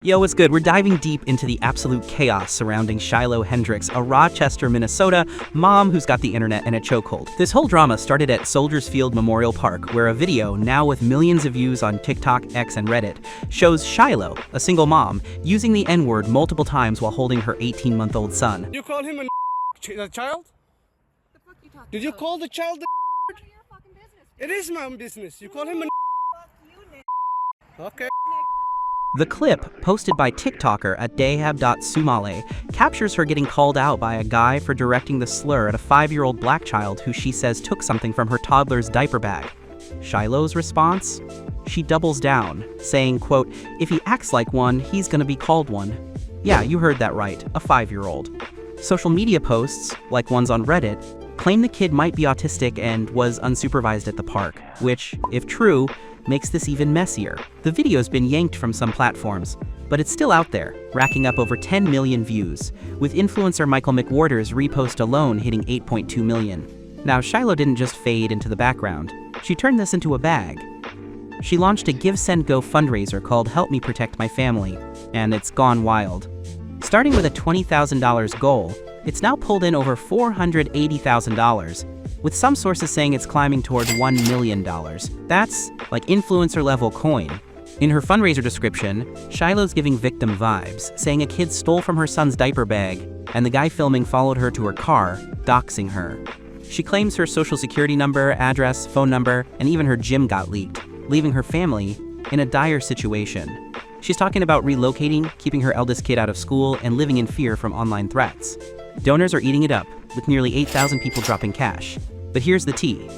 Yo, what's good? We're diving deep into the absolute chaos surrounding Shiloh Hendrix, a Rochester, Minnesota mom who's got the internet in a chokehold. This whole drama started at Soldiers Field Memorial Park, where a video, now with millions of views on TikTok, X, and Reddit, shows Shiloh, a single mom, using the N-word multiple times while holding her 18-month-old son. You call him a child? The fuck you talking Did you about? call the child a None of your fucking business. It is my own business. You call him a Fuck you, Nick. Okay. The clip, posted by TikToker at dayhab.sumale, captures her getting called out by a guy for directing the slur at a 5-year-old black child who she says took something from her toddler's diaper bag. Shiloh's response? She doubles down, saying, quote, "If he acts like one, he's gonna be called one." Yeah, you heard that right, a 5-year-old. Social media posts, like ones on Reddit, claim the kid might be autistic and was unsupervised at the park, which, if true, makes this even messier. The video's been yanked from some platforms, but it's still out there, racking up over 10 million views, with influencer Michael McWhorter's repost alone hitting 8.2 million. Now, Shiloh didn't just fade into the background. She turned this into a bag. She launched a Give Send Go fundraiser called Help Me Protect My Family, and it's gone wild. Starting with a $20,000 goal, it's now pulled in over $480,000, with some sources saying it's climbing toward $1 million. That's like influencer-level coin. In her fundraiser description, Shiloh's giving victim vibes, saying a kid stole from her son's diaper bag, and the guy filming followed her to her car, doxing her. She claims her social security number, address, phone number, and even her gym got leaked, leaving her family in a dire situation. She's talking about relocating, keeping her eldest kid out of school, and living in fear from online threats. Donors are eating it up, with nearly 8,000 people dropping cash. But here's the tea.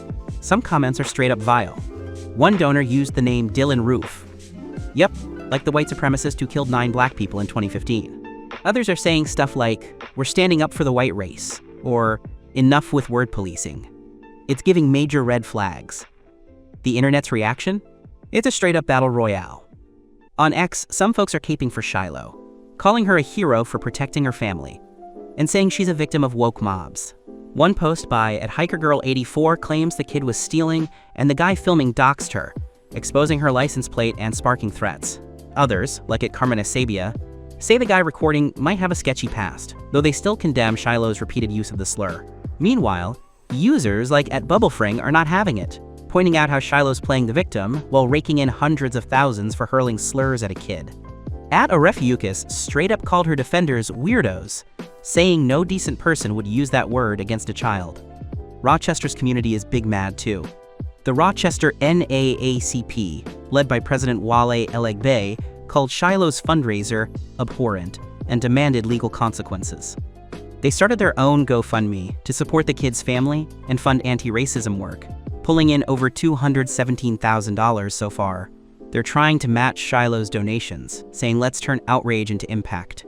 Some comments are straight up vile. One donor used the name Dylan Roof. Yep, like the white supremacist who killed 9 black people in 2015. Others are saying stuff like, "We're standing up for the white race," or "Enough with word policing." It's giving major red flags. The internet's reaction? It's a straight up battle royale. On X, some folks are caping for Shiloh, calling her a hero for protecting her family, and saying she's a victim of woke mobs. One post by @HikerGirl84 claims the kid was stealing and the guy filming doxed her, exposing her license plate and sparking threats. Others, like @Carmen Sabia, say the guy recording might have a sketchy past, though they still condemn Shiloh's repeated use of the slur. Meanwhile, users like @Bubblefring are not having it, pointing out how Shiloh's playing the victim while raking in hundreds of thousands for hurling slurs at a kid. @Arefiukas straight up called her defenders weirdos, saying no decent person would use that word against a child. Rochester's community is big mad too. The Rochester NAACP, led by President Wale Elegbe, called Shiloh's fundraiser abhorrent and demanded legal consequences. They started their own GoFundMe to support the kid's family and fund anti-racism work, pulling in over $217,000 so far. They're trying to match Shiloh's donations, saying let's turn outrage into impact.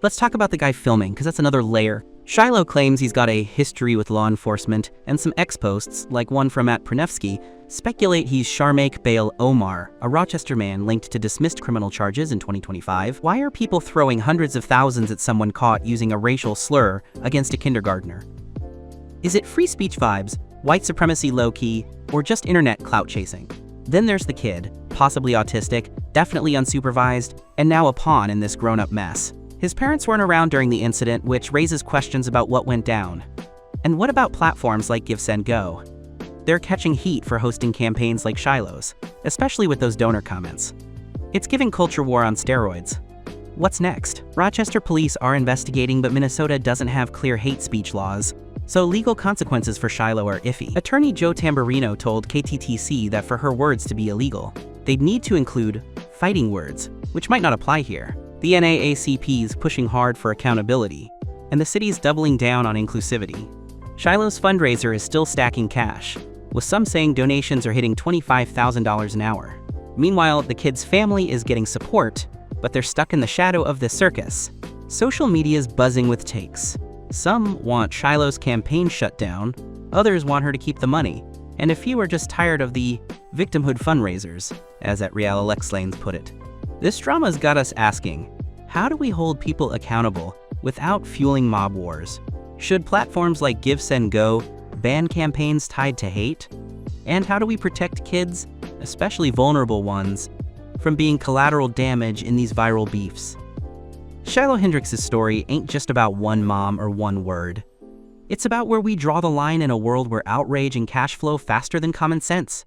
Let's talk about the guy filming, because that's another layer. Shiloh claims he's got a history with law enforcement, and some X posts, like one from @Pronevsky, speculate he's Sharmaik Bale Omar, a Rochester man linked to dismissed criminal charges in 2025. Why are people throwing hundreds of thousands at someone caught using a racial slur against a kindergartner? Is it free speech vibes, white supremacy low-key, or just internet clout chasing? Then there's the kid, possibly autistic, definitely unsupervised, and now a pawn in this grown-up mess. His parents weren't around during the incident, which raises questions about what went down. And what about platforms like Give Send Go? They're catching heat for hosting campaigns like Shiloh's, especially with those donor comments. It's giving culture war on steroids. What's next? Rochester police are investigating, but Minnesota doesn't have clear hate speech laws, so legal consequences for Shiloh are iffy. Attorney Joe Tamburino told KTTC that for her words to be illegal, they'd need to include fighting words, which might not apply here. The NAACP's pushing hard for accountability, and the city's doubling down on inclusivity. Shiloh's fundraiser is still stacking cash, with some saying donations are hitting $25,000 an hour. Meanwhile, the kid's family is getting support, but they're stuck in the shadow of the circus. Social media's buzzing with takes. Some want Shiloh's campaign shut down, others want her to keep the money, and a few are just tired of the victimhood fundraisers, as @RealAlexLanes put it. This drama's got us asking, how do we hold people accountable without fueling mob wars? Should platforms like Give Send Go ban campaigns tied to hate? And how do we protect kids, especially vulnerable ones, from being collateral damage in these viral beefs. Shiloh Hendrix's story ain't just about one mom or one word. It's about where we draw the line in a world where outrage and cash flow faster than common sense.